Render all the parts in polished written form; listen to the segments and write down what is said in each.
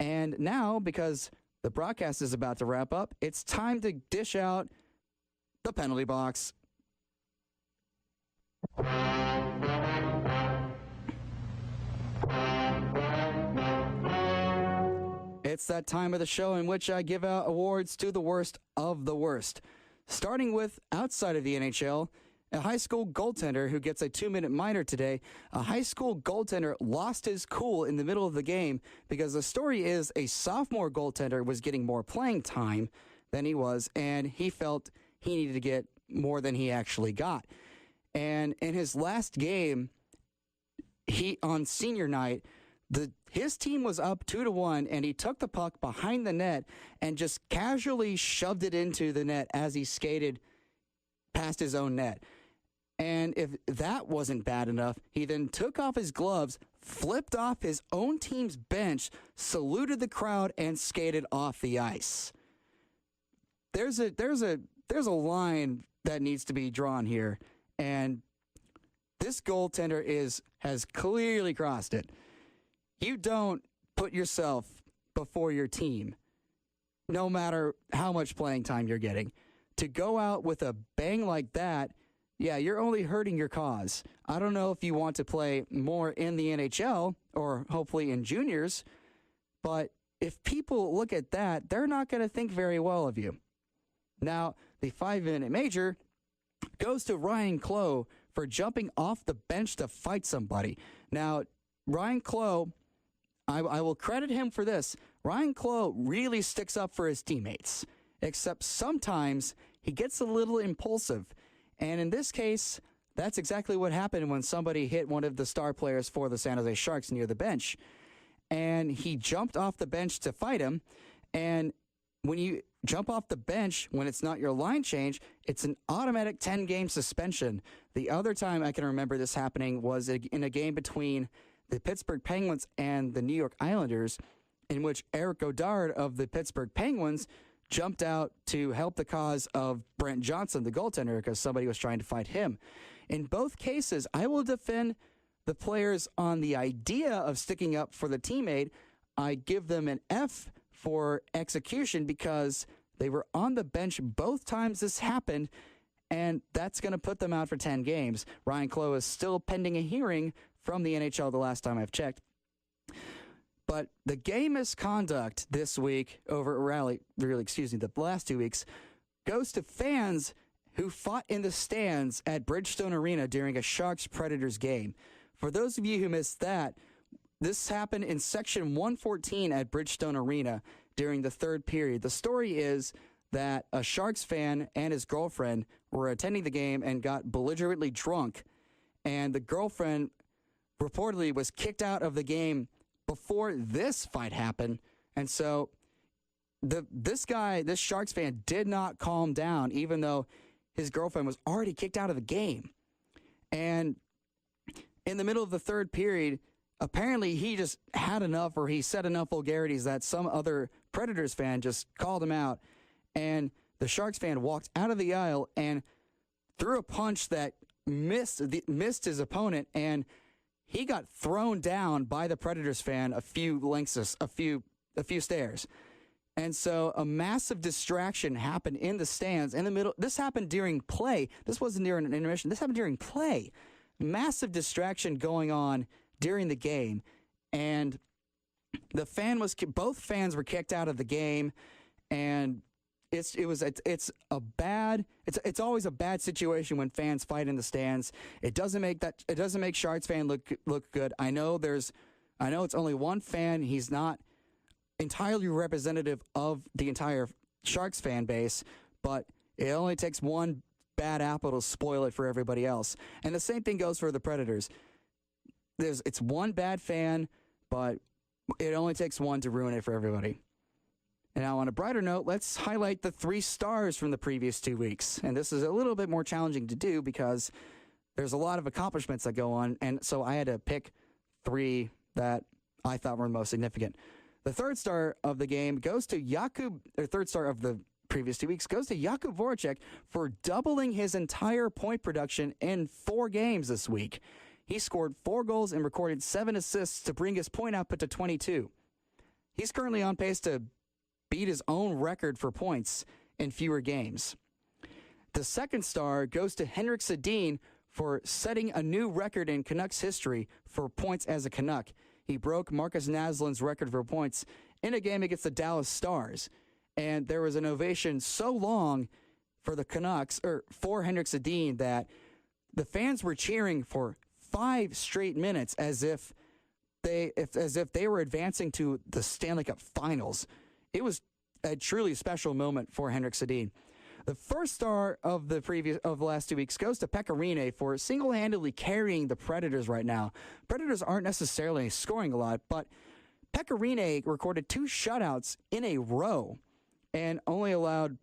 And now, because the broadcast is about to wrap up, it's time to dish out the penalty box. It's that time of the show in which I give out awards to the worst of the worst. Starting with outside of the NHL, a high school goaltender who gets a 2-minute minor today. A high school goaltender lost his cool in the middle of the game because the story is a sophomore goaltender was getting more playing time than he was, and he felt he needed to get more than he actually got. And in his last game, on senior night, his team was up 2-1, and he took the puck behind the net and just casually shoved it into the net as he skated past his own net. And if that wasn't bad enough, he then took off his gloves, flipped off his own team's bench, saluted the crowd, and skated off the ice. There's a line that needs to be drawn here, and this goaltender has clearly crossed it. You don't put yourself before your team, no matter how much playing time you're getting. To go out with a bang like that, yeah, you're only hurting your cause. I don't know if you want to play more in the NHL or hopefully in juniors, but if people look at that, they're not going to think very well of you. Now, the 5-minute major goes to Ryane Clowe for jumping off the bench to fight somebody. Now, Ryane Clowe, I will credit him for this. Ryane Clowe really sticks up for his teammates, except sometimes he gets a little impulsive. And in this case, that's exactly what happened when somebody hit one of the star players for the San Jose Sharks near the bench. And he jumped off the bench to fight him. And when you jump off the bench, when it's not your line change, it's an automatic 10-game suspension. The other time I can remember this happening was in a game between the Pittsburgh Penguins and the New York Islanders, in which Eric Godard of the Pittsburgh Penguins jumped out to help the cause of Brent Johnson, the goaltender, because somebody was trying to fight him. In both cases, I will defend the players on the idea of sticking up for the teammate. I give them an F for execution because they were on the bench both times this happened, and that's going to put them out for 10 games. Ryane Clowe is still pending a hearing from the NHL the last time I've checked. But the game misconduct this week the last 2 weeks, goes to fans who fought in the stands at Bridgestone Arena during a Sharks-Predators game. For those of you who missed that, this happened in Section 114 at Bridgestone Arena during the third period. The story is that a Sharks fan and his girlfriend were attending the game and got belligerently drunk, and the girlfriend reportedly was kicked out of the game before this fight happened. And so this Sharks fan did not calm down, even though his girlfriend was already kicked out of the game. And in the middle of the third period, apparently he just had enough, or he said enough vulgarities that some other Predators fan just called him out. And the Sharks fan walked out of the aisle and threw a punch that missed his opponent, and he got thrown down by the Predators fan a few stairs. And so a massive distraction happened in the stands in the middle. This happened during play. This wasn't during an intermission. This happened during play. Massive distraction going on during the game. And both fans were kicked out of the game. And it's always a bad situation when fans fight in the stands. It doesn't make Sharks fan look good. I know it's only one fan. He's not entirely representative of the entire Sharks fan base, but it only takes one bad apple to spoil it for everybody else. And the same thing goes for the Predators. It's one bad fan, but it only takes one to ruin it for everybody. And now, on a brighter note, let's highlight the 3 stars from the previous 2 weeks. And this is a little bit more challenging to do because there's a lot of accomplishments that go on, and so I had to pick 3 that I thought were the most significant. The third star of the game goes to third star of the previous 2 weeks goes to Jakub Voracek for doubling his entire point production in 4 games this week. He scored 4 goals and recorded 7 assists to bring his point output to 22. he's currently on pace to beat his own record for points in fewer games. The second star goes to Henrik Sedin for setting a new record in Canucks history for points as a Canuck. He broke Marcus Naslin's record for points in a game against the Dallas Stars. And there was an ovation so long for the Canucks, or for Henrik Sedin, that the fans were cheering for 5 straight minutes as if they were advancing to the Stanley Cup Finals. It was a truly special moment for Henrik Sedin. The first star of the last 2 weeks goes to Pekka Rinne for single-handedly carrying the Predators right now. Predators aren't necessarily scoring a lot, but Pekka Rinne recorded 2 shutouts in a row and only allowed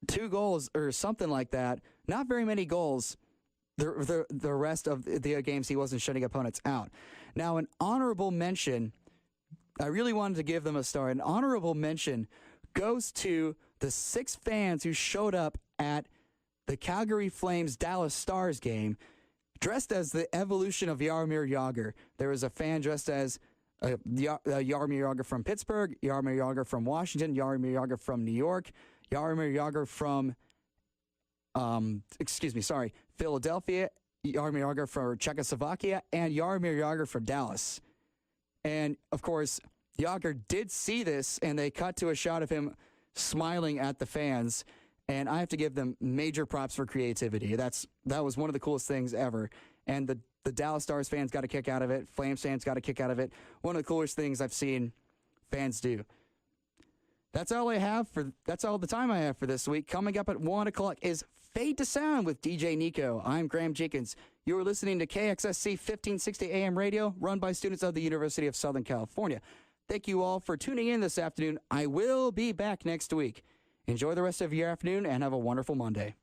2 goals or something like that. Not very many goals the rest of the games he wasn't shutting opponents out. Now, an honorable mention, I really wanted to give them a star. An honorable mention goes to the 6 fans who showed up at the Calgary Flames Dallas Stars game dressed as the evolution of Jaromir Jagr. There was a fan dressed as Jaromir Jagr from Pittsburgh, Jaromir Jagr from Washington, Jaromir Jagr from New York, Jaromir Jagr from Philadelphia, Jaromir Jagr from Czechoslovakia, and Jaromir Jagr from Dallas. And, of course, Jagr did see this, and they cut to a shot of him smiling at the fans, and I have to give them major props for creativity. That was one of the coolest things ever, and the Dallas Stars fans got a kick out of it. Flames fans got a kick out of it. One of the coolest things I've seen fans do. That's all the time I have for this week. Coming up at 1 o'clock is Fade to Sound with DJ Nico. I'm Graham Jenkins. You are listening to KXSC 1560 AM radio, run by students of the University of Southern California. Thank you all for tuning in this afternoon. I will be back next week. Enjoy the rest of your afternoon and have a wonderful Monday.